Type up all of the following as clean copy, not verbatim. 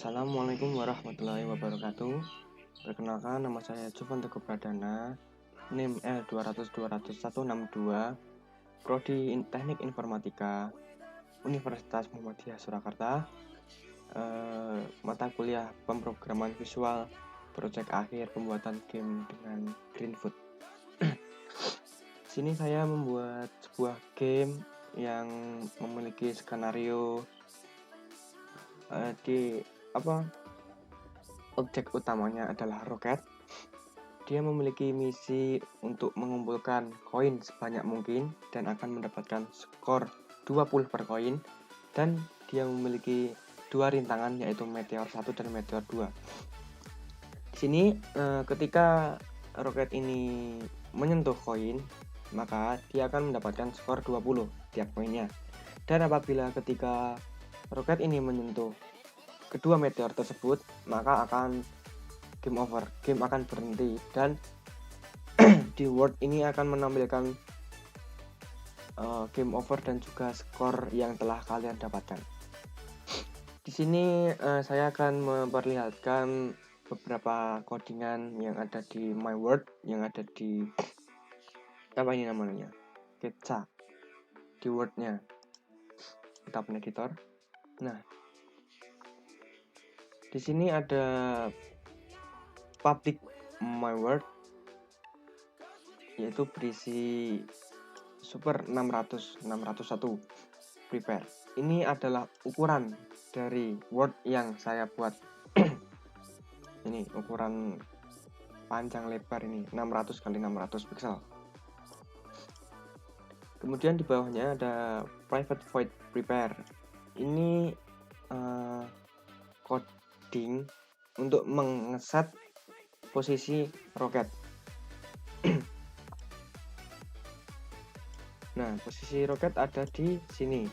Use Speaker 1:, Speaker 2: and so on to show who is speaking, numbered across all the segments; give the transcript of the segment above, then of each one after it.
Speaker 1: Assalamualaikum warahmatullahi wabarakatuh. Perkenalkan, nama saya Jovan Teguh Pradana, NIM L200200162, Prodi Teknik Informatika, Universitas Muhammadiyah Surakarta, mata kuliah pemrograman visual, proyek akhir pembuatan game dengan Greenfoot. Sini saya membuat sebuah game yang memiliki skenario objek utamanya adalah roket. Dia memiliki misi untuk mengumpulkan koin sebanyak mungkin dan akan mendapatkan skor 20 per koin, dan dia memiliki dua rintangan yaitu Meteor 1 dan Meteor 2. Di sini ketika roket ini menyentuh koin, maka dia akan mendapatkan skor 20 tiap koinnya. Dan apabila ketika roket ini menyentuh kedua meteor tersebut, maka akan game over, game akan berhenti, dan di world ini akan menampilkan game over dan juga skor yang telah kalian dapatkan. Di sini saya akan memperlihatkan beberapa codingan yang ada di my world, yang ada di sketsa di wordnya. Kita open editor. Nah, di sini ada public my world, yaitu berisi super 601 prepare. Ini adalah ukuran dari word yang saya buat. Ini ukuran panjang lebar ini 600 x 600 pixel. Kemudian di bawahnya ada private void prepare. Ini coding untuk mengeset posisi roket. Nah, posisi roket ada di sini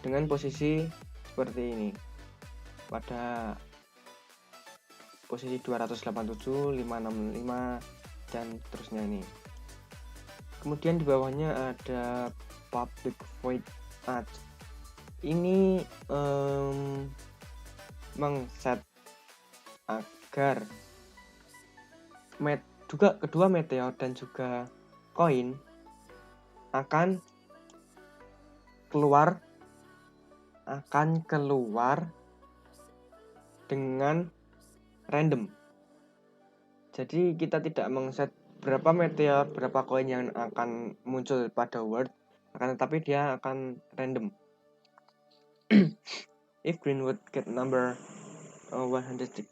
Speaker 1: dengan posisi seperti ini, pada posisi 287, 565 dan seterusnya ini. Kemudian di bawahnya ada public void add. Ini mengset agar kedua meteor dan juga koin akan keluar dengan random. Jadi kita tidak mengset berapa meteor, berapa koin yang akan muncul pada world, akan tetapi dia akan random. If Greenwood get number 160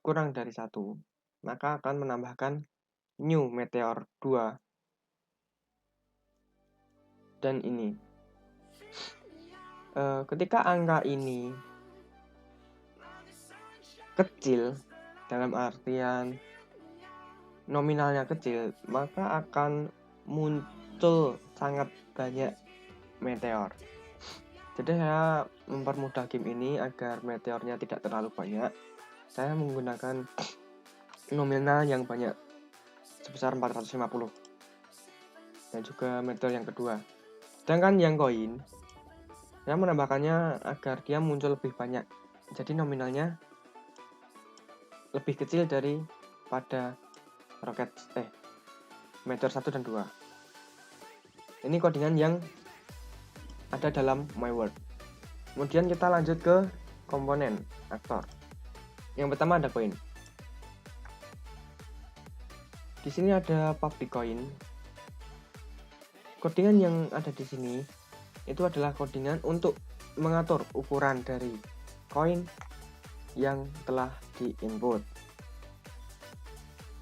Speaker 1: kurang dari 1, maka akan menambahkan new meteor 2 dan ini. Ketika angka ini kecil, dalam artian nominalnya kecil, maka akan muncul sangat banyak meteor. Jadi saya mempermudah game ini agar meteornya tidak terlalu banyak. Saya menggunakan nominal yang banyak sebesar 450 dan juga meteor yang kedua. Sedangkan yang koin saya menambahkannya agar dia muncul lebih banyak. Jadi nominalnya lebih kecil daripada roket meteor 1 dan 2. Ini codingan yang ada dalam my world. Kemudian kita lanjut ke komponen aktor. Yang pertama ada koin. Di sini ada public coin. Codingan yang ada di sini itu adalah codingan untuk mengatur ukuran dari koin yang telah diinput.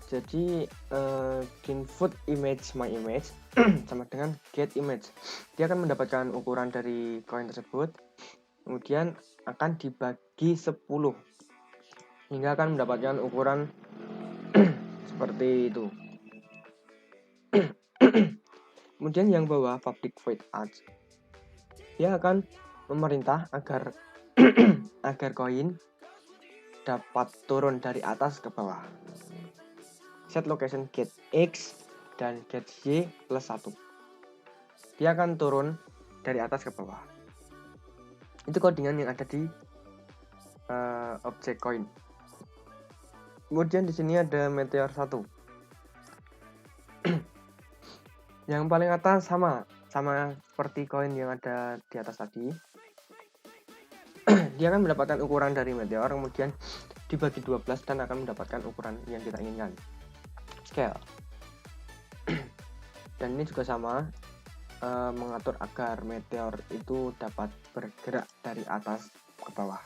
Speaker 1: Jadi Greenfoot image my image sama dengan get image. Dia akan mendapatkan ukuran dari koin tersebut, kemudian akan dibagi 10 hingga akan mendapatkan ukuran seperti itu. Kemudian yang bawah public void add, dia akan memerintah agar agar koin dapat turun dari atas ke bawah. Set location get X dan get Y plus 1. Dia akan turun dari atas ke bawah. Itu codingan yang ada di objek koin. Kemudian di sini ada meteor 1. Yang paling atas sama seperti koin yang ada di atas tadi. Dia akan mendapatkan ukuran dari meteor, kemudian dibagi 12 dan akan mendapatkan ukuran yang kita inginkan. Scale. Dan ini juga sama, mengatur agar meteor itu dapat bergerak dari atas ke bawah.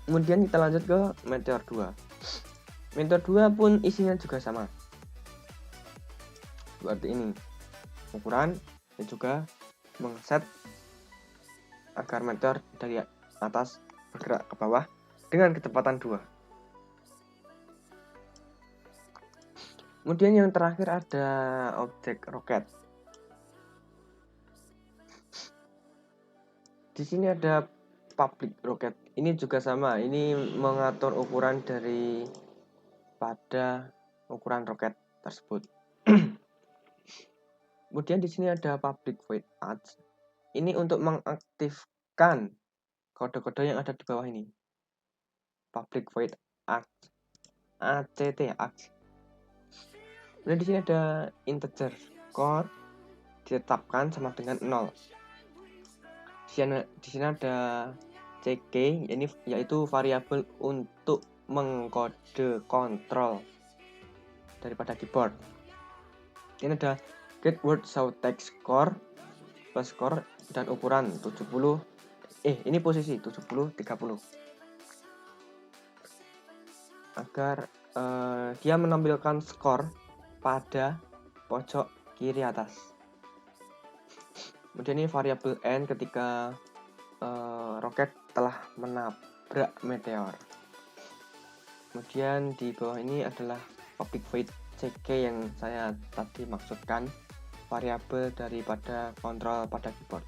Speaker 1: Kemudian kita lanjut ke meteor 2. Meteor 2 pun isinya juga sama, seperti ini, ukuran dan juga mengset agar meteor dari atas bergerak ke bawah dengan kecepatan 2. Kemudian yang terakhir ada objek roket. Di sini ada public rocket. Ini juga sama, ini mengatur ukuran pada ukuran roket tersebut. Kemudian di sini ada public void arch. Ini untuk mengaktifkan kode-kode yang ada di bawah ini. Public void arch, ACT arch. Nah, di sini ada integer core ditetapkan sama dengan 0. Di sini ada CK, ini yaitu variabel untuk mengkode kontrol daripada keyboard. Ini ada get word show text core plus core dan ukuran 70. Ini posisi 70 30. Agar dia menampilkan skor pada pojok kiri atas. Kemudian ini variabel n ketika roket telah menabrak meteor. Kemudian di bawah ini adalah public void CK yang saya tadi maksudkan, variabel daripada kontrol pada keyboard.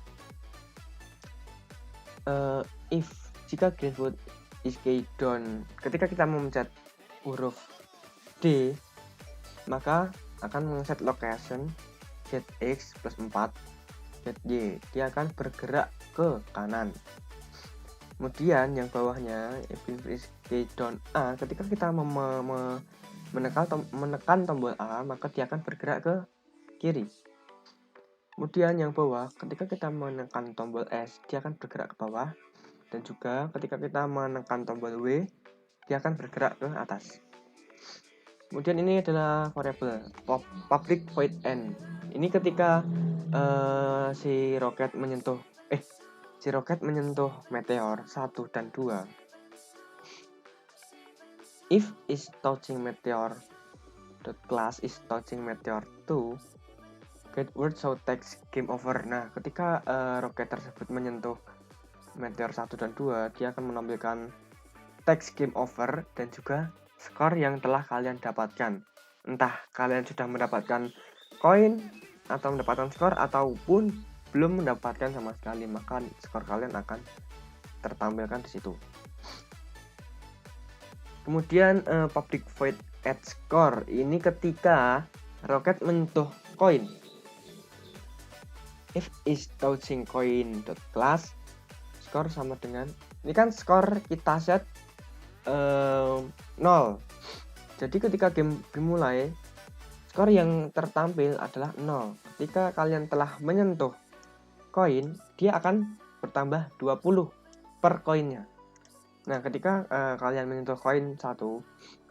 Speaker 1: If jika Greenwood is key down, ketika kita memencet huruf D, maka akan mengeset location get X plus 4 get Y, dia akan bergerak ke kanan. Kemudian yang bawahnya if is key down A, ketika kita menekan tombol A, maka dia akan bergerak ke kiri. Kemudian yang bawah, ketika kita menekan tombol S, dia akan bergerak ke bawah. Dan juga ketika kita menekan tombol W, dia akan bergerak ke atas. Kemudian ini adalah variabel public void n. Ini ketika si roket menyentuh meteor 1 dan 2. If is touching meteor, the class is touching meteor 2, get word show text game over. Nah, ketika roket tersebut menyentuh meteor 1 dan 2, dia akan menampilkan teks game over dan juga skor yang telah kalian dapatkan. Entah kalian sudah mendapatkan koin atau mendapatkan skor ataupun belum mendapatkan sama sekali, maka skor kalian akan tertampilkan di situ. Kemudian public void add score, ini ketika roket menyentuh koin. If is touching coin dot class, skor sama dengan, ini kan skor kita set 0. Jadi ketika game dimulai, skor yang tertampil adalah 0. Ketika kalian telah menyentuh koin, dia akan bertambah 20 per koinnya. Nah, ketika kalian menyentuh koin 1,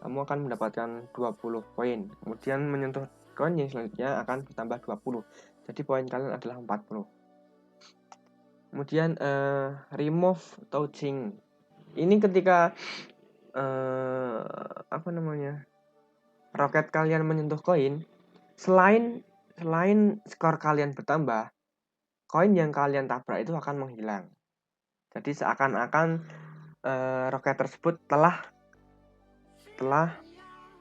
Speaker 1: kamu akan mendapatkan 20 koin. Kemudian menyentuh koin yang selanjutnya akan bertambah 20. Jadi poin kalian adalah 40. Kemudian remove touching. Ini ketika roket kalian menyentuh koin, selain skor kalian bertambah, koin yang kalian tabrak itu akan menghilang. Jadi seakan-akan roket tersebut telah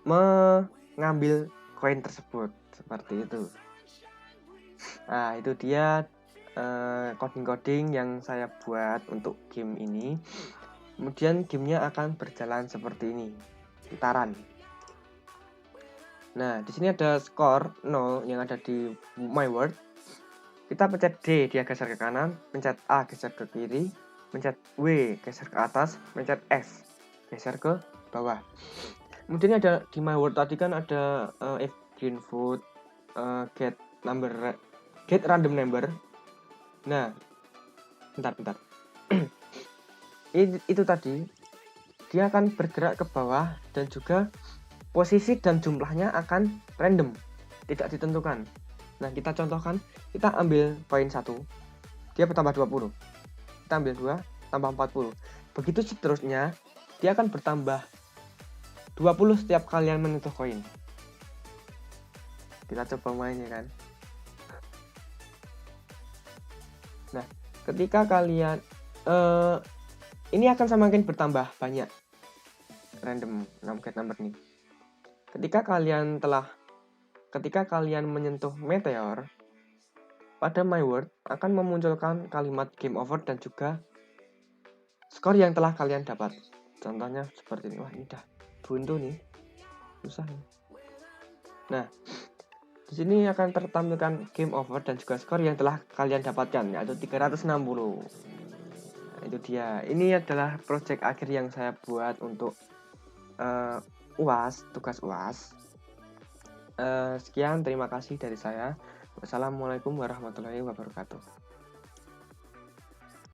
Speaker 1: mengambil koin tersebut, seperti itu. Nah, itu dia coding-coding yang saya buat untuk game ini. Kemudian gamenya akan berjalan seperti ini, putaran. Nah, di sini ada skor 0 yang ada di my world. Kita pencet D, dia geser ke kanan, pencet A geser ke kiri, pencet W geser ke atas, pencet X geser ke bawah. Kemudian ada di my word tadi kan ada if green food, get random number. Nah, bentar. Itu tadi dia akan bergerak ke bawah dan juga posisi dan jumlahnya akan random, tidak ditentukan. Nah, kita contohkan, kita ambil koin 1, dia bertambah 20. Kita ambil 2, tambah 40. Begitu seterusnya, dia akan bertambah 20 setiap kalian menyentuh koin. Kita coba main ya kan. Nah, ketika kalian ini akan semakin bertambah banyak random get number nih. Ketika kalian menyentuh meteor, pada my word akan memunculkan kalimat game over dan juga skor yang telah kalian dapat. Contohnya seperti ini. Wah, ini udah buntu nih. Susah nih. Nah, di sini akan tertampilkan game over dan juga skor yang telah kalian dapatkan, yaitu 360. Nah, itu dia. Ini adalah project akhir yang saya buat untuk UAS, tugas UAS. Sekian, terima kasih dari saya. Wassalamualaikum warahmatullahi wabarakatuh.